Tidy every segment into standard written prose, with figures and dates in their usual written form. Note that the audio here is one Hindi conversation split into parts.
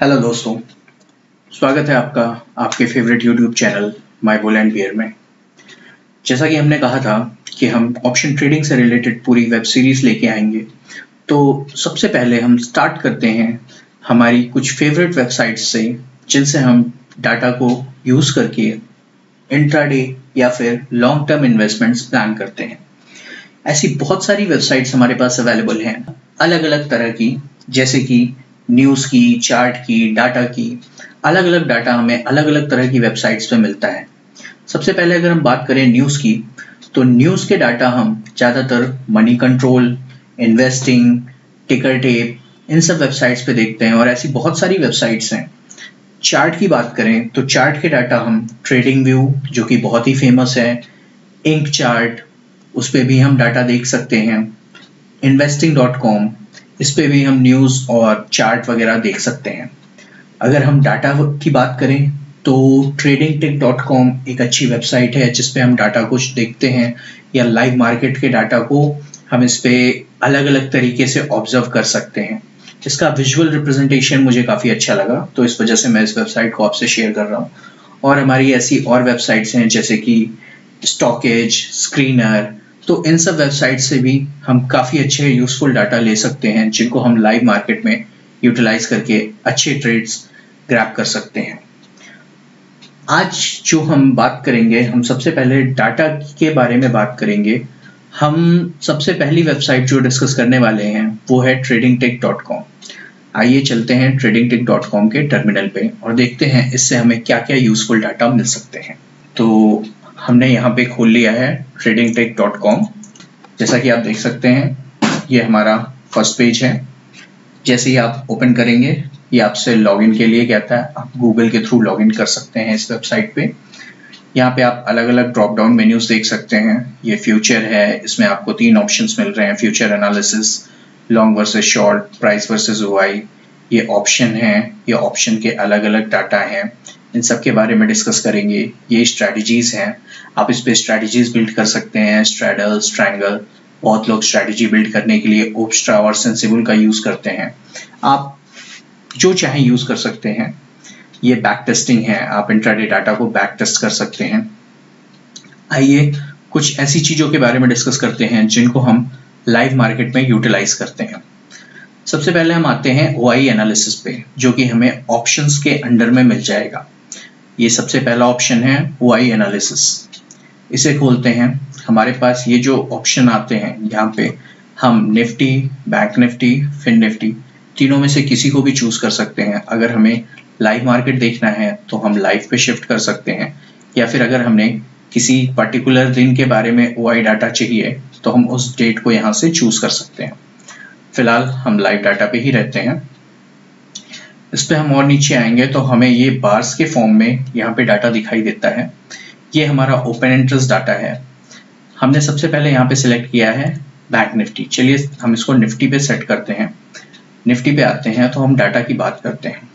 हेलो दोस्तों, स्वागत है आपका आपके favourite YouTube channel my bull and bear में। जैसा कि हमने कहा था कि हम ऑप्शन ट्रेडिंग से रिलेटेड पूरी वेब सीरीज लेके आएंगे, तो सबसे पहले हम स्टार्ट करते हैं हमारी कुछ फेवरेट वेबसाइट्स से जिनसे हम डाटा को यूज़ करके इंट्राडे या फिर लॉन्ग टर्म इन्वेस्टमेंट्स प्लान करते हैं। ऐसी बहुत सारी वेबसाइट्स हमारे पास अवेलेबल हैं, अलग अलग तरह की, जैसे कि न्यूज़ की, चार्ट की, डाटा की। अलग अलग डाटा हमें अलग अलग तरह की वेबसाइट्स पे मिलता है। सबसे पहले अगर हम बात करें न्यूज़ की, तो न्यूज़ के डाटा हम ज़्यादातर money control, investing, ticker tape, इन सब वेबसाइट्स पे देखते हैं और ऐसी बहुत सारी वेबसाइट्स हैं। चार्ट की बात करें तो चार्ट के डाटा हम ट्रेडिंग व्यू, जो कि बहुत ही फेमस है, इंक चार्ट, उस पर भी हम डाटा देख सकते हैं, investing.com, इस पे भी हम न्यूज़ और चार्ट वगैरह देख सकते हैं। अगर हम डाटा की बात करें तो tradingtech.com एक अच्छी वेबसाइट है जिस पे हम डाटा कुछ देखते हैं, या लाइव मार्केट के डाटा को हम इस पे अलग अलग तरीके से ऑब्जर्व कर सकते हैं। इसका विजुअल रिप्रेजेंटेशन मुझे काफ़ी अच्छा लगा, तो इस वजह से मैं इस वेबसाइट को आपसे शेयर कर रहा हूँ। और हमारी ऐसी और वेबसाइट्स हैं जैसे कि स्टॉकेज, स्क्रीनर, तो इन सब वेबसाइट से भी हम काफ़ी अच्छे यूज़फुल डाटा ले सकते हैं जिनको हम लाइव मार्केट में यूटिलाइज करके अच्छे ट्रेड्स ग्रैब कर सकते हैं। आज जो हम बात करेंगे, हम सबसे पहले डाटा के बारे में बात करेंगे। हम सबसे पहली वेबसाइट जो डिस्कस करने वाले हैं वो है tradingtech.com। आइए चलते हैं tradingtech.com के टर्मिनल पे और देखते हैं इससे हमें क्या क्या यूज़फुल डाटा मिल सकते हैं। तो हमने यहाँ पे खोल लिया है tradingtech.com। जैसा कि आप देख सकते हैं ये हमारा फर्स्ट पेज है। जैसे ही आप ओपन करेंगे ये आपसे लॉगिन के लिए कहता है। आप गूगल के थ्रू लॉगिन कर सकते हैं इस वेबसाइट पे। यहाँ पे आप अलग अलग ड्रॉप डाउन मेन्यूज देख सकते हैं। ये फ्यूचर है, इसमें आपको 3 ऑप्शंस मिल रहे हैं, future analysis, long versus short, price versus OI. ये ऑप्शन है, ये ऑप्शन के अलग अलग डाटा हैं, इन सब के बारे में डिस्कस करेंगे। ये स्ट्रैटेजीज हैं, आप इस पे स्ट्रैटेजीज बिल्ड कर सकते हैं, स्ट्रैडल, स्ट्रैंगल। बहुत लोग स्ट्रैटेजी बिल्ड करने के लिए ओपस्ट्रा और सेंसिबल का यूज करते हैं। आप जो चाहे यूज कर सकते हैं। ये बैक टेस्टिंग है, आप इंट्राडे डाटा को बैक टेस्ट कर सकते हैं। आइए कुछ ऐसी चीजों के बारे में डिस्कस करते हैं जिनको हम लाइव मार्केट में यूटिलाइज करते हैं। सबसे पहले हम आते हैं ओआई एनालिसिस पे, जो कि हमें ऑप्शंस के अंडर में मिल जाएगा। ये सबसे पहला ऑप्शन है ओआई एनालिसिस। इसे खोलते हैं। हमारे पास ये जो ऑप्शन आते हैं, यहाँ पे हम Nifty, Bank Nifty, Fin Nifty, तीनों में से किसी को भी चूज कर सकते हैं। अगर हमें लाइव मार्केट देखना है तो हम लाइव पे शिफ्ट कर सकते हैं, या फिर अगर हमने किसी पर्टिकुलर दिन के बारे में ओआई डाटा चाहिए तो हम उस डेट को यहाँ से चूज कर सकते हैं। फिलहाल हम लाइव डाटा पे ही रहते हैं। इस पे हम और नीचे आएंगे तो हमें ये बार्स के फॉर्म में यहाँ पे डाटा दिखाई देता है। ये हमारा ओपन इंटरेस्ट डाटा है। हमने सबसे पहले यहाँ पे सिलेक्ट किया है बैंक निफ्टी। चलिए हम इसको निफ्टी पे सेट करते हैं। निफ्टी पे आते हैं तो हम डाटा की बात करते हैं।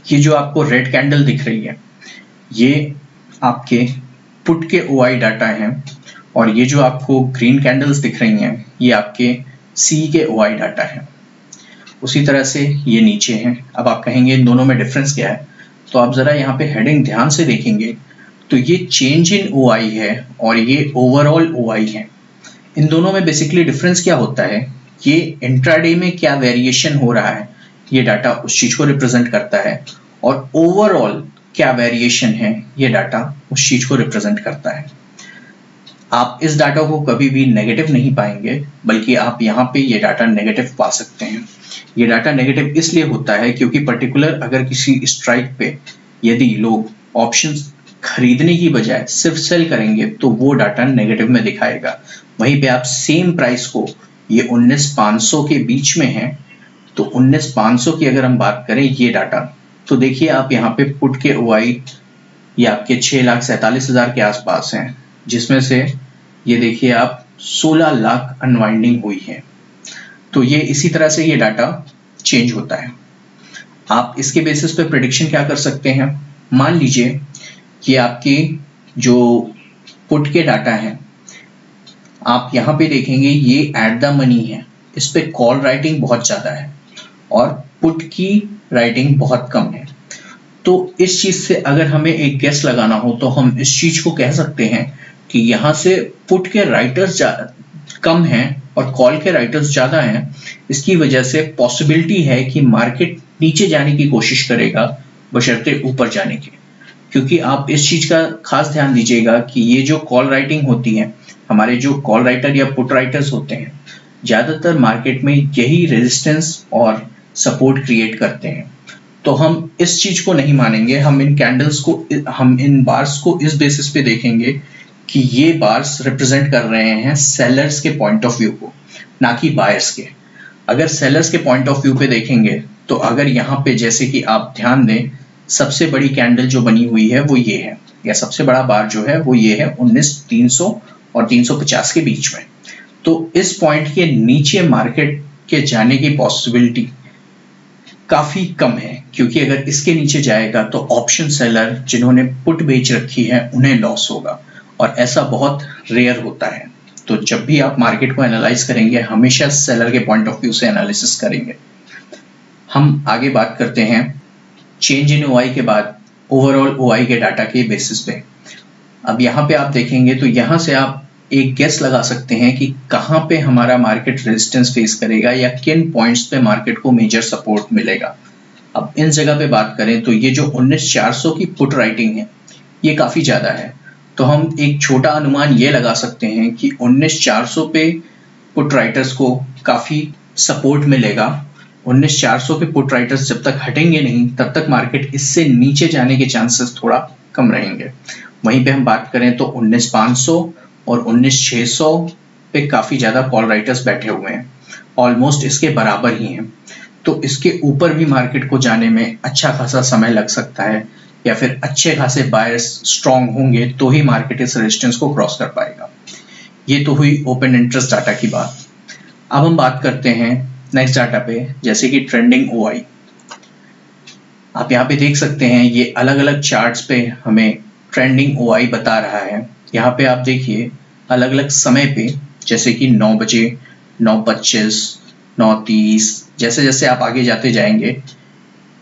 ये जो आपको रेड कैंडल दिख रही है, ये आपके पुट के ओआई डाटा हैं, और ये जो आपको ग्रीन कैंडल्स दिख रही हैं, ये आपके सी के ओआई डाटा है। उसी तरह से ये नीचे हैं। अब आप कहेंगे इन दोनों में डिफरेंस क्या है, तो आप जरा यहाँ पे हेडिंग ध्यान से देखेंगे तो ये चेंज इन ओआई है और ये ओवरऑल ओआई है। इन दोनों में बेसिकली डिफरेंस क्या होता है, ये इंट्राडे में क्या वेरिएशन हो रहा है ये डाटा उस चीज को रिप्रेजेंट करता है, और ओवरऑल क्या वेरिएशन है ये डाटा उस चीज को रिप्रेजेंट करता है। आप इस डाटा को कभी भी नेगेटिव नहीं पाएंगे, बल्कि आप यहाँ पे ये डाटा नेगेटिव पा सकते हैं। ये डाटा नेगेटिव इसलिए होता है क्योंकि पर्टिकुलर अगर किसी स्ट्राइक पे यदि लोग ऑप्शंस खरीदने की बजाय सिर्फ सेल करेंगे तो वो डाटा नेगेटिव में दिखाएगा। वहीं पे आप सेम प्राइस को, ये 19,500 के बीच में है, तो 19,500 की अगर हम बात करें ये डाटा, तो देखिए आप यहाँ पे पुट के ओआई ये आपके 6,47,000 के आसपास हैं, जिसमें से ये देखिए आप 16 लाख अनवाइंडिंग हुई है। तो ये इसी तरह से ये डाटा चेंज होता है। आप इसके बेसिस पे प्रेडिक्शन क्या कर सकते हैं। मान लीजिए कि आपकी जो पुट के डाटा हैं, आप यहाँ पे देखेंगे ये एट द मनी है, इस पे कॉल राइटिंग बहुत ज़्यादा है, और पुट की राइटिंग बहुत कम है। तो इस चीज से अगर हमें एक गेस लगाना हो तो हम इस चीज को कह सकते हैं कि यहाँ से पुट के राइटर्स कम हैं और कॉल के राइटर्स ज्यादा हैं। इसकी वजह से पॉसिबिलिटी है कि मार्केट नीचे जाने की कोशिश करेगा बशर्ते ऊपर जाने की। क्योंकि आप इस चीज का खास ध्यान दीजिएगा कि ये जो कॉल राइटिंग होती है, हमारे जो कॉल राइटर या पुट राइटर्स होते हैं, ज्यादातर मार्केट में यही रेजिस्टेंस और सपोर्ट क्रिएट करते हैं। तो हम इस चीज को नहीं मानेंगे, हम इन बार्स को इस बेसिस पे देखेंगे कि ये बार्स रिप्रेजेंट कर रहे हैं सेलर्स के पॉइंट ऑफ व्यू को, ना कि बायर्स के। अगर सेलर्स के पॉइंट ऑफ व्यू पे देखेंगे तो अगर यहाँ पे जैसे कि आप ध्यान दें, सबसे बड़ी कैंडल जो बनी हुई है वो ये है, या सबसे बड़ा बार जो है वो ये है 19,300 और 350 के बीच में। तो इस पॉइंट के नीचे मार्केट के जाने की पॉसिबिलिटी काफी कम है, क्योंकि अगर इसके नीचे जाएगा तो ऑप्शन सेलर जिन्होंने पुट बेच रखी है उन्हें लॉस होगा, और ऐसा बहुत रेयर होता है। तो जब भी आप मार्केट को एनालाइज करेंगे हमेशा सेलर के पॉइंट ऑफ व्यू से एनालिसिस करेंगे। हम आगे बात करते हैं चेंज इन ओआई के बाद ओवरऑल ओआई के डाटा के बेसिस पे। अब यहाँ पे आप देखेंगे तो यहाँ से आप एक गेस लगा सकते हैं कि कहाँ पे हमारा मार्केट रेजिस्टेंस फेस करेगा या किन पॉइंट्स पे मार्केट को मेजर सपोर्ट मिलेगा। अब इन जगह पे बात करें तो ये जो 19,400 की पुट राइटिंग है ये काफी ज्यादा है। तो हम एक छोटा अनुमान ये लगा सकते हैं कि 19,400 पे पुट राइटर्स को काफी सपोर्ट मिलेगा। 19,400 के पुट राइटर्स जब तक हटेंगे नहीं तब तक मार्केट इससे नीचे जाने के चांसेस थोड़ा कम रहेंगे। वहीं पे हम बात करें तो 19,500 और 19,600 पे काफी ज्यादा कॉल राइटर्स बैठे हुए हैं, ऑलमोस्ट इसके बराबर ही हैं। तो इसके ऊपर भी मार्केट को जाने में अच्छा खासा समय लग सकता है, या फिर अच्छे खासे बायर्स स्ट्रांग होंगे तो ही मार्केट इस रेजिस्टेंस को क्रॉस कर पाएगा। ये तो हुई ओपन इंटरेस्ट डाटा की बात। अब हम बात करते हैं नेक्स्ट डाटा पे, जैसे कि ट्रेंडिंग ओआई। आप यहाँ पे देख सकते हैं ये अलग अलग चार्ट्स पे हमें ट्रेंडिंग ओआई बता रहा है। यहाँ पे आप देखिए अलग अलग समय पे, जैसे कि 9 बजे, 9:25, 9:30, जैसे जैसे आप आगे जाते जाएंगे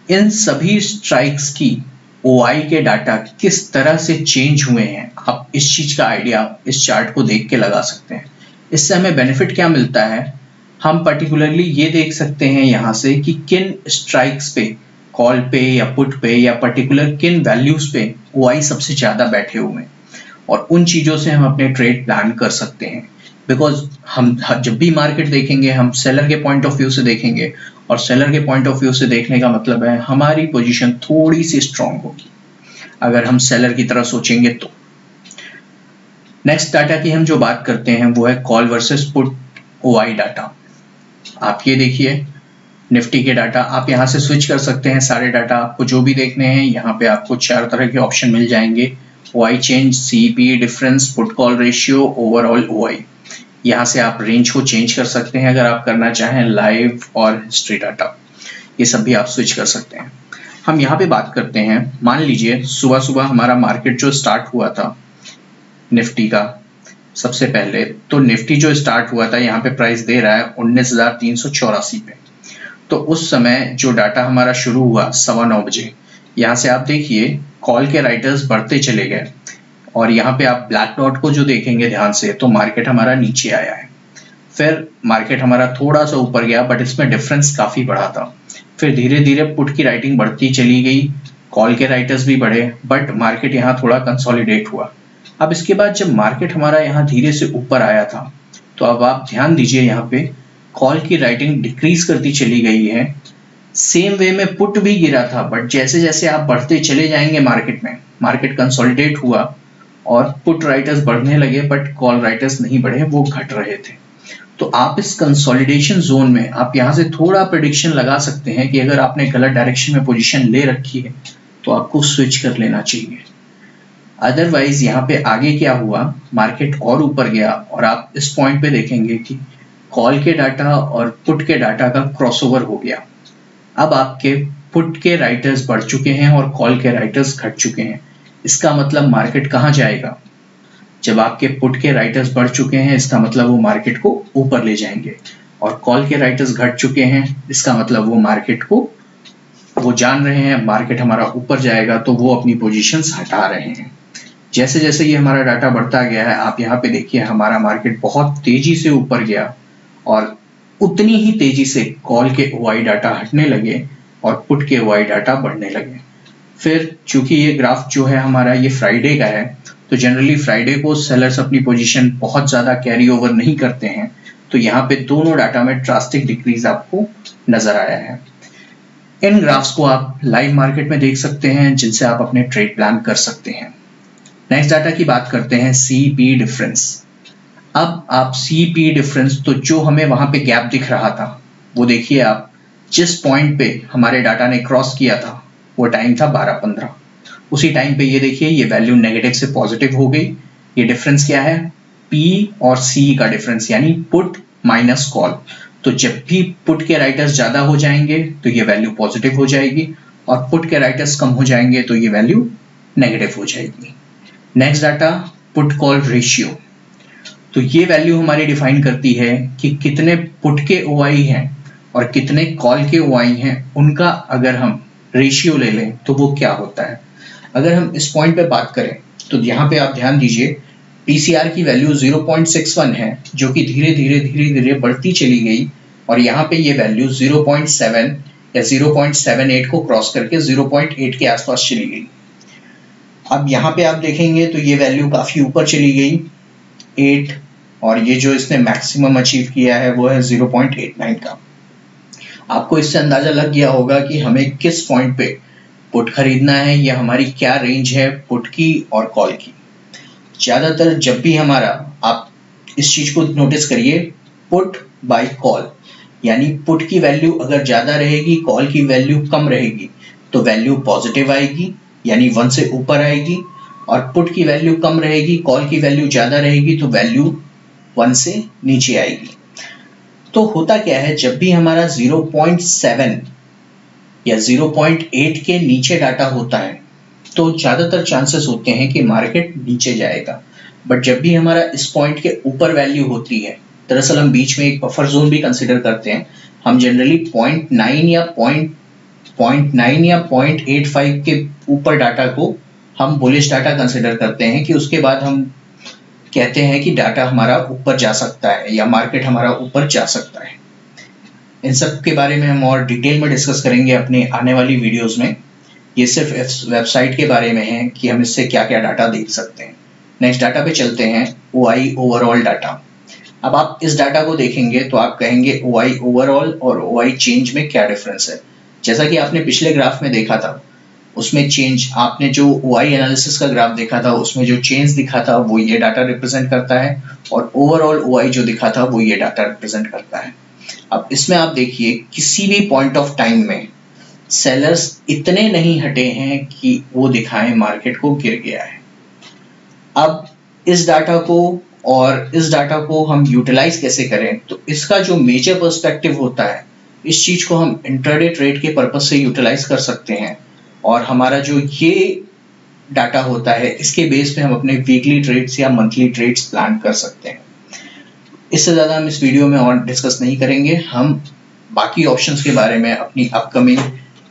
इन सभी स्ट्राइक्स की ओआई के डाटा किस तरह से चेंज हुए हैं, आप इस चीज का आइडिया इस चार्ट को देख के लगा सकते हैं। इससे हमें बेनिफिट क्या मिलता है, हम पर्टिकुलरली ये देख सकते हैं यहाँ से कि किन स्ट्राइक्स पे, कॉल पे या पुट पे या पर्टिकुलर किन वैल्यूज पे ओआई सबसे ज्यादा बैठे हुए हैं, और उन चीजों से हम अपने ट्रेड प्लान कर सकते हैं। बिकॉज हम जब भी मार्केट देखेंगे हम सेलर के पॉइंट ऑफ व्यू से देखेंगे, और सेलर के पॉइंट ऑफ व्यू से देखने का मतलब है हमारी पोजीशन थोड़ी सी स्ट्रांग होगी अगर हम सेलर की तरह सोचेंगे तो। नेक्स्ट डाटा की हम जो बात करते हैं वो है call versus put OI data. आप ये देखिए निफ्टी के डाटा, आप यहाँ से स्विच कर सकते हैं सारे डाटा, आपको जो भी देखने हैं। यहाँ पे आपको 4 तरह के ऑप्शन मिल जाएंगे, OI change, CP difference, put call ratio, overall OI. यहाँ से आप रेंज को चेंज कर सकते हैं अगर आप करना चाहें, लाइव और हिस्ट्री डाटा, ये सब भी आप स्विच कर सकते हैं। हम यहाँ पे बात करते हैं, मान लीजिए सुबह सुबह हमारा मार्केट जो स्टार्ट हुआ था निफ्टी का, सबसे पहले तो निफ्टी जो स्टार्ट हुआ था यहाँ पे प्राइस दे रहा है 19,384 पे। तो उस समय जो डाटा हमारा शुरू हुआ 9:15 बजे, यहाँ से आप देखिए कॉल के राइटर्स बढ़ते चले गए, और यहाँ पे आप ब्लैक डॉट को जो देखेंगे ध्यान से तो मार्केट हमारा नीचे आया है। फिर मार्केट हमारा थोड़ा सा ऊपर गया बट इसमें डिफरेंस काफी बड़ा था। फिर धीरे धीरे पुट की राइटिंग बढ़ती चली गई, कॉल के राइटर्स भी बढ़े, बट मार्केट यहाँ थोड़ा कंसोलिडेट हुआ। अब इसके बाद जब मार्केट हमारा यहाँ धीरे से ऊपर आया था तो अब आप ध्यान दीजिए यहाँ पे कॉल की राइटिंग डिक्रीज करती चली गई है। सेम वे में पुट भी गिरा था, बट जैसे जैसे आप बढ़ते चले जाएंगे मार्केट में, मार्केट कंसोलिडेट हुआ और पुट राइटर्स बढ़ने लगे बट कॉल राइटर्स नहीं बढ़े, वो घट रहे थे। तो आप इस कंसोलिडेशन जोन में आप यहाँ से थोड़ा प्रेडिक्शन लगा सकते हैं कि अगर आपने गलत डायरेक्शन में पोजीशन ले रखी है तो आपको स्विच कर लेना चाहिए। अदरवाइज यहाँ पे आगे क्या हुआ, मार्केट और ऊपर गया और आप इस पॉइंट पे देखेंगे कि कॉल के डाटा और पुट के डाटा का क्रॉसओवर हो गया। अब आपके पुट के राइटर्स बढ़ चुके हैं और कॉल के राइटर्स घट चुके हैं। इसका मतलब मार्केट कहाँ जाएगा, जब आपके पुट के राइटर्स बढ़ चुके हैं इसका मतलब वो मार्केट को ऊपर ले जाएंगे। और कॉल के राइटर्स घट चुके हैं, इसका मतलब वो मार्केट को वो जान रहे हैं मार्केट हमारा ऊपर जाएगा, तो वो अपनी पोजीशंस हटा रहे हैं। जैसे जैसे ये हमारा डाटा बढ़ता गया है, आप यहाँ पे देखिए हमारा मार्केट बहुत तेजी से ऊपर गया और उतनी ही तेजी से कॉल के OI डाटा हटने लगे और पुट के OI डाटा बढ़ने लगे। फिर चूंकि ये ग्राफ जो है हमारा ये फ्राइडे का है, तो जनरली फ्राइडे को सेलर्स अपनी पोजीशन बहुत ज़्यादा कैरी ओवर नहीं करते हैं, तो यहाँ पे दोनों डाटा में ड्रास्टिक डिक्रीज आपको नजर आया है। इन ग्राफ्स को आप लाइव मार्केट में देख सकते हैं, जिनसे आप अपने ट्रेड प्लान कर सकते हैं। नेक्स्ट डाटा की बात करते हैं CP डिफरेंस। अब आप CP डिफरेंस, तो जो हमें वहां पे गैप दिख रहा था वो देखिए आप, जिस पॉइंट पे हमारे डाटा ने क्रॉस किया था वो टाइम था 12:15। उसी टाइम पे ये देखिए ये वैल्यू नेगेटिव से पॉजिटिव हो गई। ये डिफरेंस क्या है? P और C का डिफरेंस, यानी पुट माइनस कॉल। तो जब भी पुट के राइटर्स ज्यादा हो जाएंगे तो ये वैल्यू पॉजिटिव हो जाएगी, और पुट के राइटर्स कम हो जाएंगे तो ये वैल्यू नेगेटिव हो जाएगी। Next data, put call ratio. तो ये वैल्यू हमारी डिफाइन करती है कि कितने पुट के OI हैं और कितने कॉल के OI हैं, उनका अगर हम रेशियो ले लें तो वो क्या होता है। अगर हम इस पॉइंट पे बात करें तो यहाँ पे आप ध्यान दीजिए, PCR की वैल्यू 0.61 है, जो कि धीरे धीरे बढ़ती चली गई, और यहाँ पे ये वैल्यू 0.7 या 0.78 को क्रॉस करके 0.8 के आसपास चली गई। अब यहाँ पे आप देखेंगे तो ये वैल्यू काफी ऊपर चली गई 8, और ये जो इसने मैक्सिमम अचीव किया है वो है 0.89 का। आपको इससे अंदाजा लग गया होगा कि हमें किस पॉइंट पे पुट खरीदना है, या हमारी क्या रेंज है पुट की और कॉल की। ज्यादातर जब भी हमारा, आप इस चीज को नोटिस करिए, पुट बाय कॉल, यानी पुट की वैल्यू अगर ज्यादा रहेगी, कॉल की वैल्यू कम रहेगी, तो वैल्यू पॉजिटिव आएगी, यानी 1 से ऊपर आएगी, और पुट की वैल्यू कम रहेगी, कॉल की वैल्यू ज्यादा रहेगी, तो वैल्यू 1 से नीचे आएगी। तो होता क्या है, जब भी हमारा 0.7 या 0.8 के नीचे डाटा होता है तो ज्यादातर चांसेस होते हैं कि मार्केट नीचे जाएगा। बट जब भी हमारा इस पॉइंट के ऊपर वैल्यू होती है, दरअसल हम बीच में एक बफर जोन भी कंसीडर करते हैं, हम जनरली 0.9 या 0.85 के ऊपर डाटा को हम बुलिश डाटा कंसीडर करते हैं, कि उसके बाद हम कहते हैं कि डाटा हमारा ऊपर जा सकता है या मार्केट हमारा ऊपर जा सकता है। इन सब के बारे में हम और डिटेल में डिस्कस करेंगे अपने आने वाली वीडियोस में। ये सिर्फ वेबसाइट के बारे में है कि हम इससे क्या क्या डाटा देख सकते हैं। नेक्स्ट डाटा पे चलते हैं, OI ओवरऑल डाटा। अब आप इस डाटा को देखेंगे तो आप कहेंगे OI ओवरऑल और OI चेंज में क्या डिफरेंस है। जैसा कि आपने पिछले ग्राफ में देखा था, उसमें चेंज, आपने जो OI एनालिसिस का ग्राफ देखा था उसमें जो चेंज दिखा था वो ये डाटा रिप्रेजेंट करता है, और ओवरऑल OI जो दिखा था वो ये डाटा रिप्रेजेंट करता है। अब इसमें आप देखिए, किसी भी पॉइंट ऑफ टाइम में सेलर्स इतने नहीं हटे हैं कि वो दिखाएं मार्केट को गिर गया है। अब इस डाटा को हम यूटिलाइज कैसे करें, तो इसका जो मेजर पर्सपेक्टिव होता है, इस चीज को हम इंट्राडे ट्रेड के पर्पस से यूटिलाइज कर सकते हैं, और हमारा जो ये डाटा होता है इसके बेस पे हम अपने वीकली ट्रेड्स या मंथली ट्रेड्स प्लान कर सकते हैं। इससे ज़्यादा हम इस वीडियो में और डिस्कस नहीं करेंगे, हम बाकी ऑप्शंस के बारे में अपनी अपकमिंग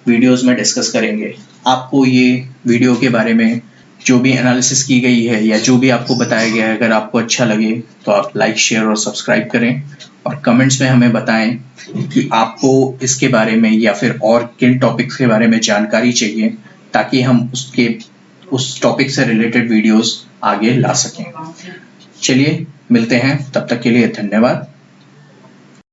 वीडियोस में डिस्कस करेंगे। आपको ये वीडियो के बारे में जो भी एनालिसिस की गई है या जो भी आपको बताया गया है, अगर आपको अच्छा लगे तो आप लाइक, शेयर और सब्सक्राइब करें, और कमेंट्स में हमें बताएं कि आपको इसके बारे में या फिर और किन टॉपिक्स के बारे में जानकारी चाहिए, ताकि हम उस टॉपिक से रिलेटेड वीडियोस आगे ला सकें। चलिए मिलते हैं, तब तक के लिए धन्यवाद।